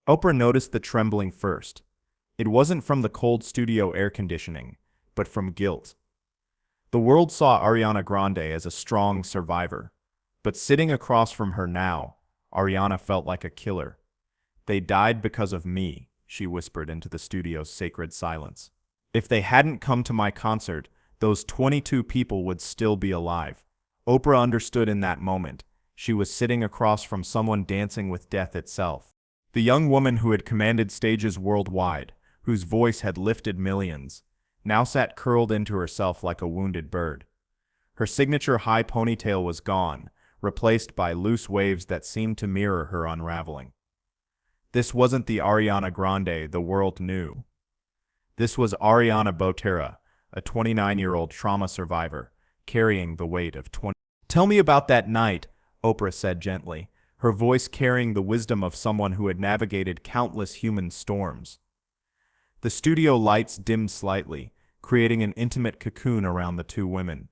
Oprah noticed the trembling first. It wasn't from the cold studio air conditioning, but from guilt. The world saw Ariana Grande as a strong survivor, but sitting across from her now, Ariana felt like a killer. "They died because of me," she whispered into the studio's sacred silence. "If they hadn't come to my concert, those 22 people would still be alive." Oprah understood in that moment. She was sitting across from someone dancing with death itself. The young woman who had commanded stages worldwide, whose voice had lifted millions, now sat curled into herself like a wounded bird. Her signature high ponytail was gone, replaced by loose waves that seemed to mirror her unraveling. This wasn't the Ariana Grande the world knew. This was Ariana Botera, a 29-year-old trauma survivor, carrying the weight of 20. "Tell me about that night," Oprah said gently, her voice carrying the wisdom of someone who had navigated countless human storms. The studio lights dimmed slightly, creating an intimate cocoon around the two women.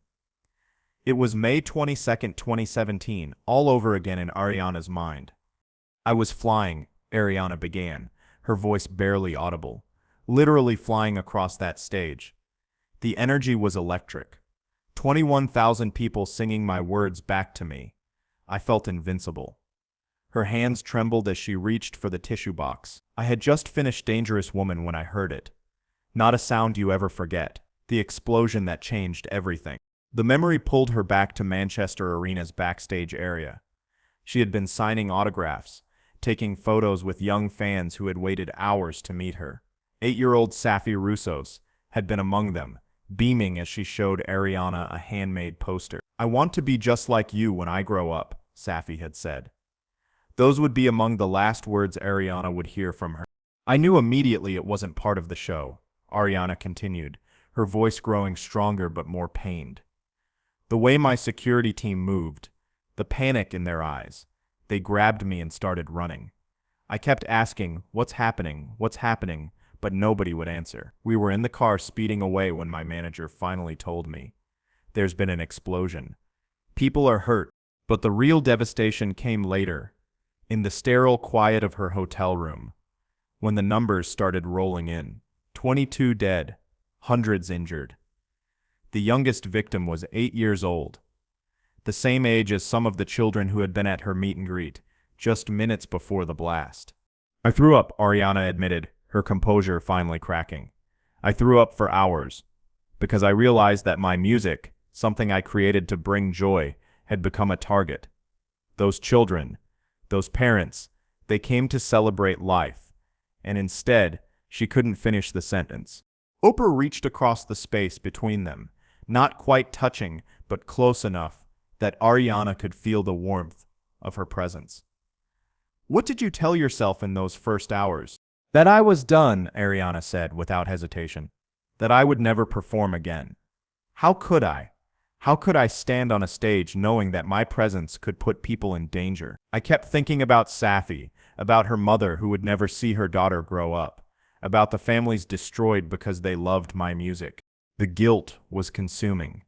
It was May 22, 2017, all over again in Ariana's mind. "I was flying," Ariana began, her voice barely audible, literally flying across that stage. The energy was electric. 21,000 people singing my words back to me. I felt invincible. Her hands trembled as she reached for the tissue box. I had just finished Dangerous Woman when I heard it. Not a sound you ever forget. The explosion that changed everything. The memory pulled her back to Manchester Arena's backstage area. She had been signing autographs, taking photos with young fans who had waited hours to meet her. 8-year-old Saffie Roussos had been among them, beaming as she showed Ariana a handmade poster. "I want to be just like you when I grow up," Saffie had said. Those would be among the last words Ariana would hear from her. "I knew immediately it wasn't part of the show," Ariana continued, her voice growing stronger but more pained. "The way my security team moved, the panic in their eyes, they grabbed me and started running. I kept asking, 'What's happening? What's happening?' but nobody would answer. We were in the car speeding away when my manager finally told me, 'There's been an explosion. People are hurt.' But the real devastation came later, in the sterile quiet of her hotel room, when the numbers started rolling in. 22 dead, hundreds injured. The youngest victim was 8 years old, the same age as some of the children who had been at her meet and greet, just minutes before the blast. I threw up," Ariana admitted, her composure finally cracking. "I threw up for hours, because I realized that my music, something I created to bring joy, had become a target. Those children, those parents, they came to celebrate life, and instead, she couldn't finish the sentence." Oprah reached across the space between them, not quite touching, but close enough that Ariana could feel the warmth of her presence. "What did you tell yourself in those first hours?" "That I was done," Ariana said without hesitation. "That I would never perform again. How could I? How could I stand on a stage knowing that my presence could put people in danger? I kept thinking about Saffie, about her mother who would never see her daughter grow up, about the families destroyed because they loved my music. The guilt was consuming."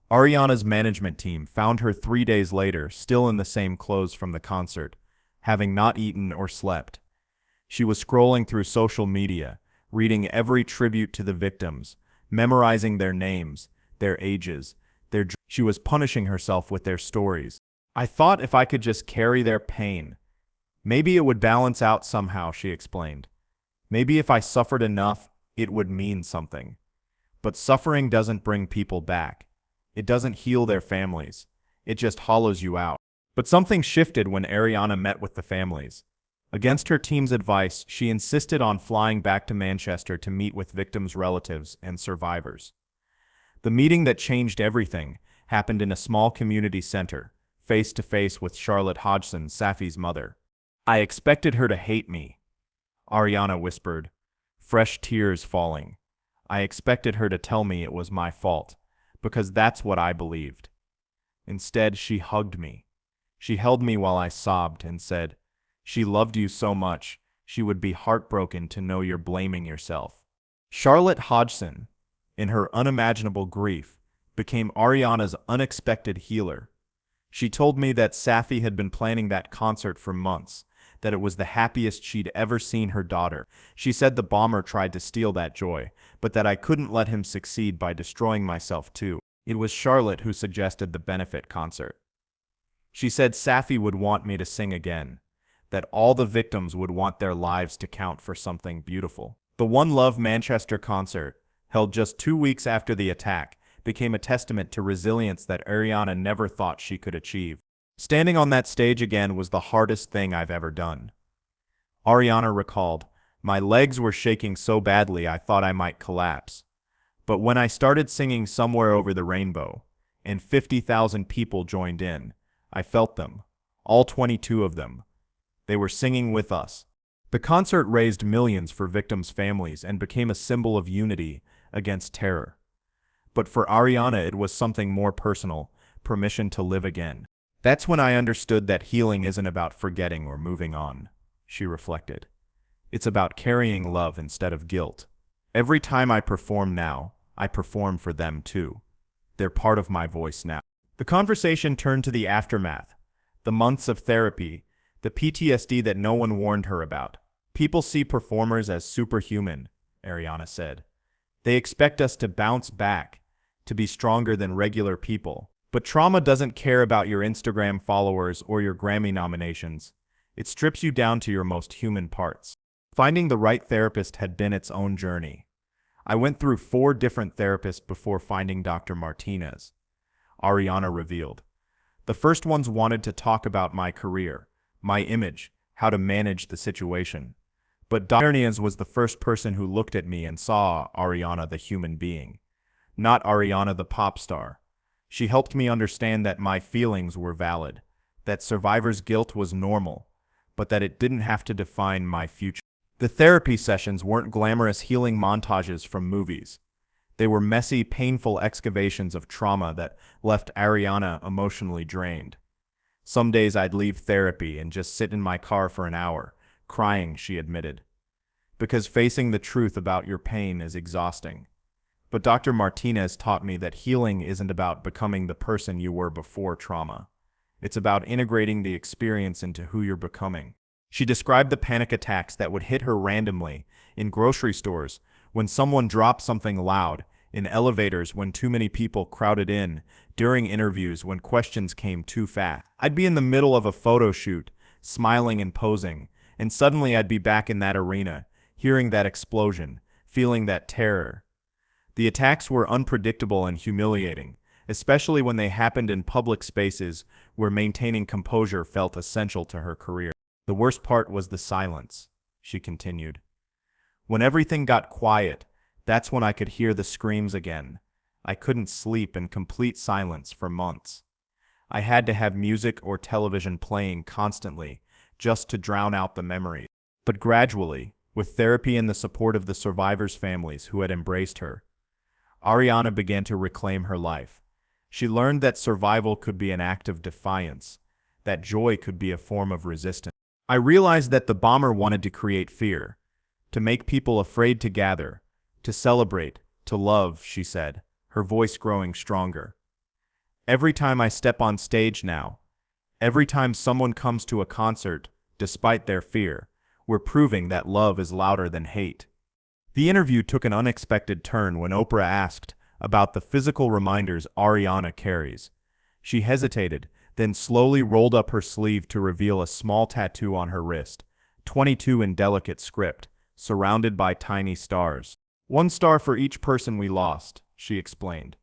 Ariana's management team found her 3 days later, still in the same clothes from the concert, having not eaten or slept. She was scrolling through social media, reading every tribute to the victims, memorizing their names, their ages, she was punishing herself with their stories. "I thought if I could just carry their pain, maybe it would balance out somehow," she explained. "Maybe if I suffered enough, it would mean something. But suffering doesn't bring people back. It doesn't heal their families. It just hollows you out." But something shifted when Ariana met with the families. Against her team's advice, she insisted on flying back to Manchester to meet with victims' relatives and survivors. The meeting that changed everything happened in a small community center, face to face with Charlotte Hodgson, Saffie's mother. "I expected her to hate me," Ariana whispered, fresh tears falling. "I expected her to tell me it was my fault, because that's what I believed. Instead, she hugged me. She held me while I sobbed and said, 'She loved you so much, she would be heartbroken to know you're blaming yourself.'" Charlotte Hodgson, in her unimaginable grief, became Ariana's unexpected healer. She told me that Saffie had been planning that concert for months, that it was the happiest she'd ever seen her daughter. She said the bomber tried to steal that joy, but that I couldn't let him succeed by destroying myself too. It was Charlotte who suggested the benefit concert. She said Saffie would want me to sing again, that all the victims would want their lives to count for something beautiful. The One Love Manchester concert, held just 2 weeks after the attack, became a testament to resilience that Ariana never thought she could achieve. Standing on that stage again was the hardest thing I've ever done. Ariana recalled, "My legs were shaking so badly I thought I might collapse. But when I started singing Somewhere Over the Rainbow, and 50,000 people joined in, I felt them, all 22 of them. They were singing with us." The concert raised millions for victims' families and became a symbol of unity against terror. But for Ariana it was something more personal, permission to live again. "That's when I understood that healing isn't about forgetting or moving on," she reflected. "It's about carrying love instead of guilt. Every time I perform now, I perform for them too. They're part of my voice now." The conversation turned to the aftermath, the months of therapy, the PTSD that no one warned her about. "People see performers as superhuman," Ariana said. "They expect us to bounce back, to be stronger than regular people. But trauma doesn't care about your Instagram followers or your Grammy nominations. It strips you down to your most human parts." Finding the right therapist had been its own journey. "I went through 4 different therapists before finding Dr. Martinez," Ariana revealed. "The first ones wanted to talk about my career, my image, how to manage the situation. But Dr. Martinez was the first person who looked at me and saw Ariana the human being, not Ariana the pop star. She helped me understand that my feelings were valid, that survivor's guilt was normal, but that it didn't have to define my future." The therapy sessions weren't glamorous healing montages from movies. They were messy, painful excavations of trauma that left Ariana emotionally drained. "Some days I'd leave therapy and just sit in my car for an hour, crying," she admitted. "Because facing the truth about your pain is exhausting. But Dr. Martinez taught me that healing isn't about becoming the person you were before trauma. It's about integrating the experience into who you're becoming." She described the panic attacks that would hit her randomly, in grocery stores, when someone dropped something loud, in elevators when too many people crowded in, during interviews when questions came too fast. "I'd be in the middle of a photo shoot, smiling and posing, and suddenly I'd be back in that arena, hearing that explosion, feeling that terror." The attacks were unpredictable and humiliating, especially when they happened in public spaces where maintaining composure felt essential to her career. "The worst part was the silence," she continued. "When everything got quiet, that's when I could hear the screams again. I couldn't sleep in complete silence for months. I had to have music or television playing constantly, just to drown out the memories. But gradually, with therapy and the support of the survivors' families who had embraced her, Ariana began to reclaim her life. She learned that survival could be an act of defiance, that joy could be a form of resistance. I realized that the bomber wanted to create fear, to make people afraid to gather, to celebrate, to love," she said, her voice growing stronger. "Every time I step on stage now, every time someone comes to a concert, despite their fear, we're proving that love is louder than hate." The interview took an unexpected turn when Oprah asked about the physical reminders Ariana carries. She hesitated, then slowly rolled up her sleeve to reveal a small tattoo on her wrist, 22 in delicate script, surrounded by tiny stars. "1 star for each person we lost," she explained.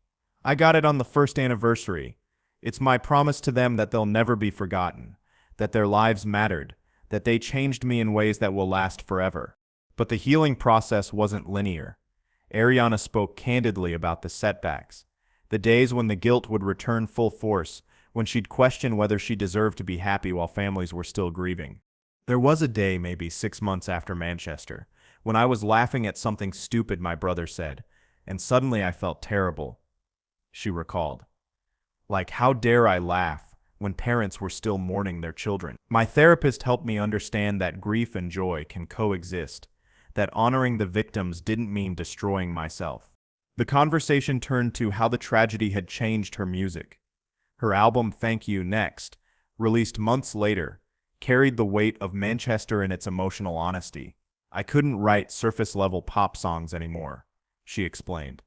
"I got it on the first anniversary. It's my promise to them that they'll never be forgotten, that their lives mattered, that they changed me in ways that will last forever." But the healing process wasn't linear. Ariana spoke candidly about the setbacks, the days when the guilt would return full force, when she'd question whether she deserved to be happy while families were still grieving. "There was a day, maybe 6 months after Manchester, when I was laughing at something stupid my brother said, and suddenly I felt terrible," she recalled. "Like, how dare I laugh when parents were still mourning their children? My therapist helped me understand that grief and joy can coexist, that honoring the victims didn't mean destroying myself." The conversation turned to how the tragedy had changed her music. Her album Thank You Next, released months later, carried the weight of Manchester in its emotional honesty. I couldn't write surface-level pop songs anymore, she explained.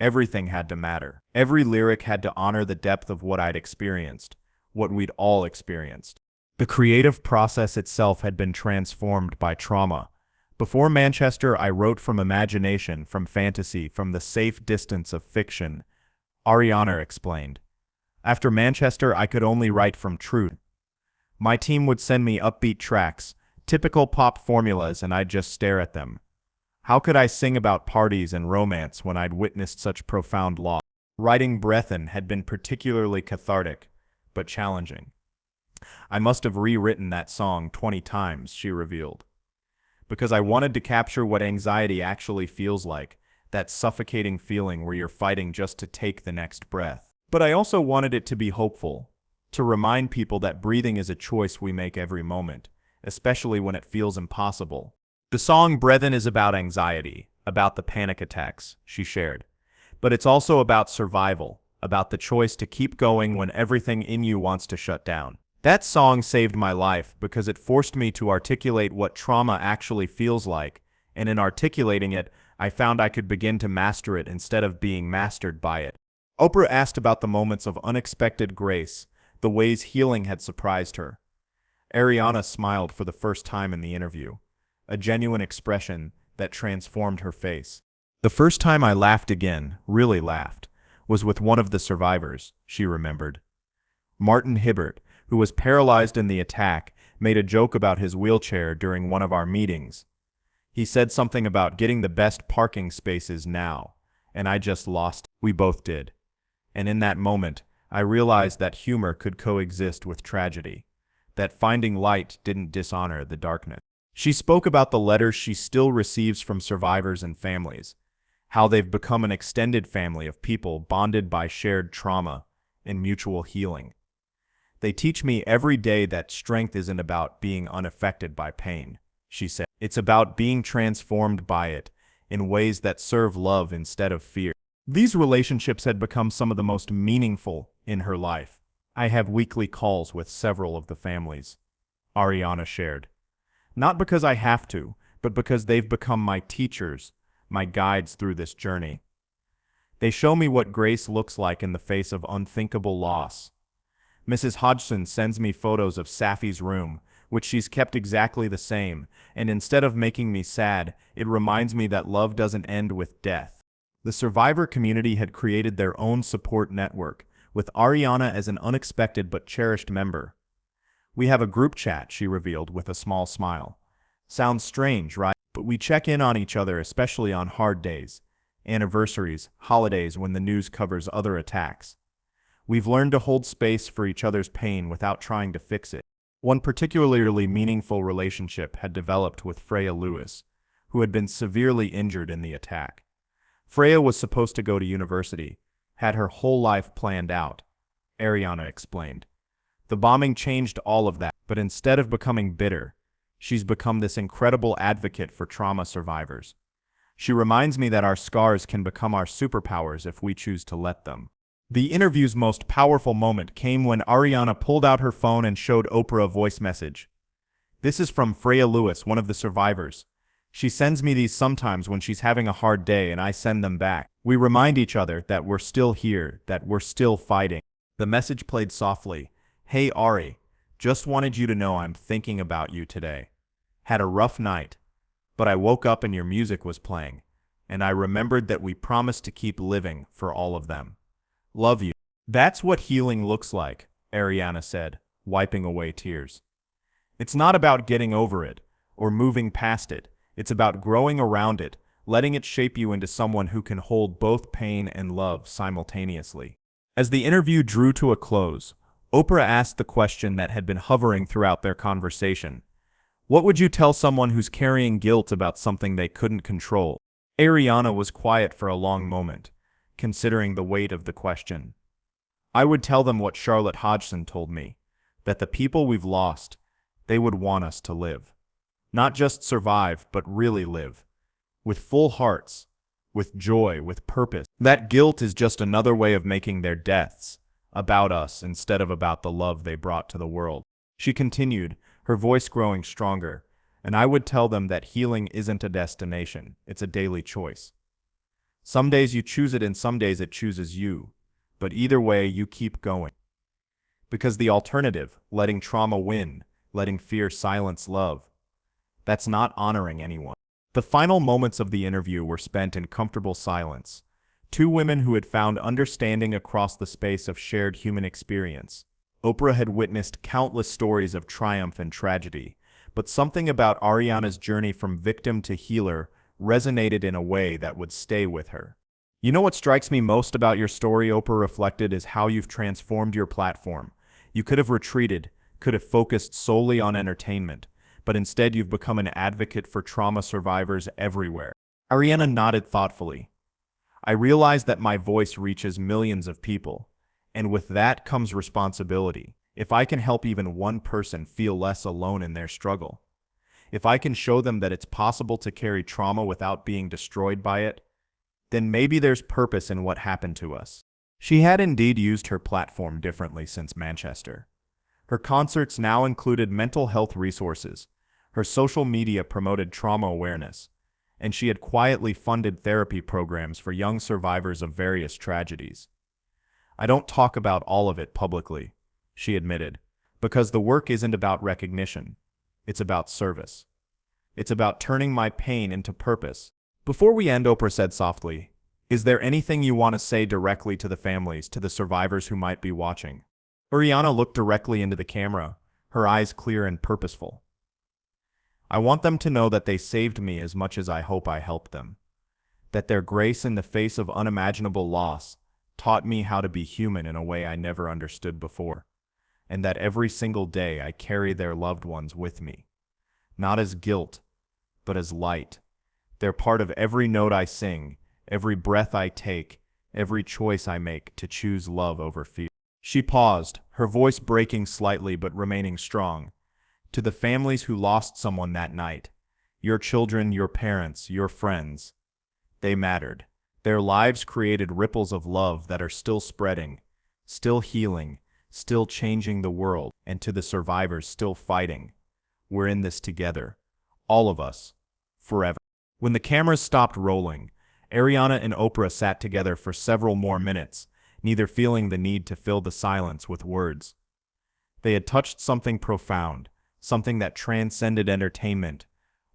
Everything had to matter. Every lyric had to honor the depth of what I'd experienced, what we'd all experienced. The creative process itself had been transformed by trauma. Before Manchester, I wrote from imagination, from fantasy, from the safe distance of fiction, Ariana explained. After Manchester, I could only write from truth. My team would send me upbeat tracks, typical pop formulas, and I'd just stare at them. How could I sing about parties and romance when I'd witnessed such profound loss? Writing Breathin' had been particularly cathartic, but challenging. I must have rewritten that song 20 times, she revealed. Because I wanted to capture what anxiety actually feels like, that suffocating feeling where you're fighting just to take the next breath. But I also wanted it to be hopeful, to remind people that breathing is a choice we make every moment, especially when it feels impossible. The song Breathin' is about anxiety, about the panic attacks, she shared. But it's also about survival, about the choice to keep going when everything in you wants to shut down. That song saved my life because it forced me to articulate what trauma actually feels like, and in articulating it, I found I could begin to master it instead of being mastered by it. Oprah asked about the moments of unexpected grace, the ways healing had surprised her. Ariana smiled for the first time in the interview, a genuine expression that transformed her face. The first time I laughed again, really laughed, was with one of the survivors, she remembered. Martin Hibbert, who was paralyzed in the attack, made a joke about his wheelchair during one of our meetings. He said something about getting the best parking spaces now, and I just lost. We both did. And in that moment, I realized that humor could coexist with tragedy, that finding light didn't dishonor the darkness. She spoke about the letters she still receives from survivors and families, how they've become an extended family of people bonded by shared trauma and mutual healing. They teach me every day that strength isn't about being unaffected by pain, she said. It's about being transformed by it in ways that serve love instead of fear. These relationships had become some of the most meaningful in her life. I have weekly calls with several of the families, Ariana shared. Not because I have to, but because they've become my teachers, my guides through this journey. They show me what grace looks like in the face of unthinkable loss. Mrs. Hodgson sends me photos of Saffie's room, which she's kept exactly the same, and instead of making me sad, it reminds me that love doesn't end with death. The survivor community had created their own support network, with Ariana as an unexpected but cherished member. We have a group chat, she revealed with a small smile. Sounds strange, right? But we check in on each other, especially on hard days, anniversaries, holidays when the news covers other attacks. We've learned to hold space for each other's pain without trying to fix it. One particularly meaningful relationship had developed with Freya Lewis, who had been severely injured in the attack. Freya was supposed to go to university, had her whole life planned out, Ariana explained. The bombing changed all of that, but instead of becoming bitter, she's become this incredible advocate for trauma survivors. She reminds me that our scars can become our superpowers if we choose to let them. The interview's most powerful moment came when Ariana pulled out her phone and showed Oprah a voice message. This is from Freya Lewis, one of the survivors. She sends me these sometimes when she's having a hard day and I send them back. We remind each other that we're still here, that we're still fighting. The message played softly. Hey Ari, just wanted you to know I'm thinking about you today. Had a rough night, but I woke up and your music was playing, and I remembered that we promised to keep living for all of them. Love you. That's what healing looks like, Ariana said, wiping away tears. It's not about getting over it or moving past it. It's about growing around it, letting it shape you into someone who can hold both pain and love simultaneously. As the interview drew to a close, Oprah asked the question that had been hovering throughout their conversation. What would you tell someone who's carrying guilt about something they couldn't control? Ariana was quiet for a long moment, considering the weight of the question. I would tell them what Charlotte Hodgson told me, that the people we've lost, they would want us to live. Not just survive, but really live. With full hearts, with joy, with purpose. That guilt is just another way of making their deaths about us instead of about the love they brought to the world. She continued, her voice growing stronger, and I would tell them that healing isn't a destination, it's a daily choice. Some days you choose it and some days it chooses you, but either way you keep going. Because the alternative, letting trauma win, letting fear silence love, that's not honoring anyone. The final moments of the interview were spent in comfortable silence. Two women who had found understanding across the space of shared human experience. Oprah had witnessed countless stories of triumph and tragedy, but something about Ariana's journey from victim to healer resonated in a way that would stay with her. You know what strikes me most about your story, Oprah reflected, is how you've transformed your platform. You could have retreated, could have focused solely on entertainment, but instead you've become an advocate for trauma survivors everywhere. Ariana nodded thoughtfully. I realize that my voice reaches millions of people, and with that comes responsibility. If I can help even one person feel less alone in their struggle, if I can show them that it's possible to carry trauma without being destroyed by it, then maybe there's purpose in what happened to us. She had indeed used her platform differently since Manchester. Her concerts now included mental health resources, her social media promoted trauma awareness, and she had quietly funded therapy programs for young survivors of various tragedies. I don't talk about all of it publicly, she admitted, because the work isn't about recognition. It's about service. It's about turning my pain into purpose. Before we end, Oprah said softly, is there anything you want to say directly to the families, to the survivors who might be watching? Ariana looked directly into the camera, her eyes clear and purposeful. I want them to know that they saved me as much as I hope I helped them. That their grace in the face of unimaginable loss taught me how to be human in a way I never understood before. And that every single day I carry their loved ones with me. Not as guilt, but as light. They're part of every note I sing, every breath I take, every choice I make to choose love over fear. She paused, her voice breaking slightly but remaining strong. To the families who lost someone that night, your children, your parents, your friends, they mattered. Their lives created ripples of love that are still spreading, still healing, still changing the world, and to the survivors still fighting. We're in this together. All of us. Forever. When the cameras stopped rolling, Ariana and Oprah sat together for several more minutes, neither feeling the need to fill the silence with words. They had touched something profound, something that transcended entertainment,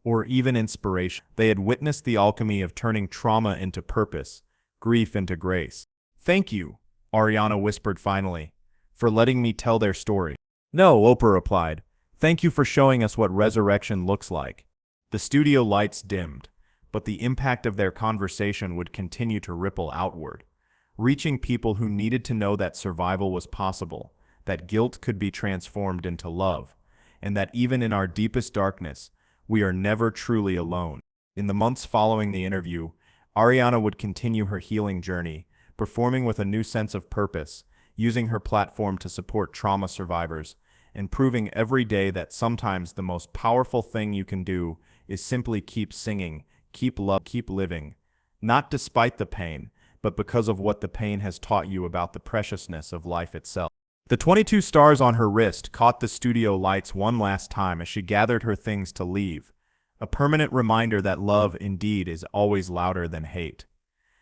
or even inspiration. They had witnessed the alchemy of turning trauma into purpose, grief into grace. Thank you, Ariana whispered finally, for letting me tell their story. No, Oprah replied. Thank you for showing us what resurrection looks like. The studio lights dimmed, but the impact of their conversation would continue to ripple outward, reaching people who needed to know that survival was possible, that guilt could be transformed into love, and that even in our deepest darkness, we are never truly alone. In the months following the interview, Ariana would continue her healing journey, performing with a new sense of purpose, using her platform to support trauma survivors, and proving every day that sometimes the most powerful thing you can do is simply keep singing, keep love, keep living, not despite the pain, but because of what the pain has taught you about the preciousness of life itself. The 22 stars on her wrist caught the studio lights one last time as she gathered her things to leave, a permanent reminder that love indeed is always louder than hate,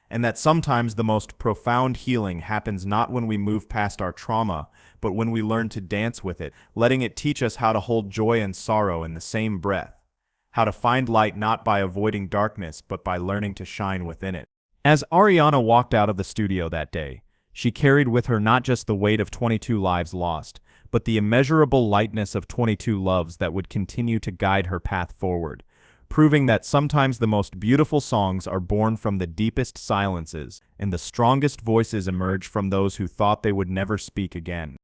and that sometimes the most profound healing happens not when we move past our trauma, but when we learn to dance with it, letting it teach us how to hold joy and sorrow in the same breath, how to find light not by avoiding darkness, but by learning to shine within it. As Ariana walked out of the studio that day, she carried with her not just the weight of 22 lives lost, but the immeasurable lightness of 22 loves that would continue to guide her path forward, proving that sometimes the most beautiful songs are born from the deepest silences, and the strongest voices emerge from those who thought they would never speak again.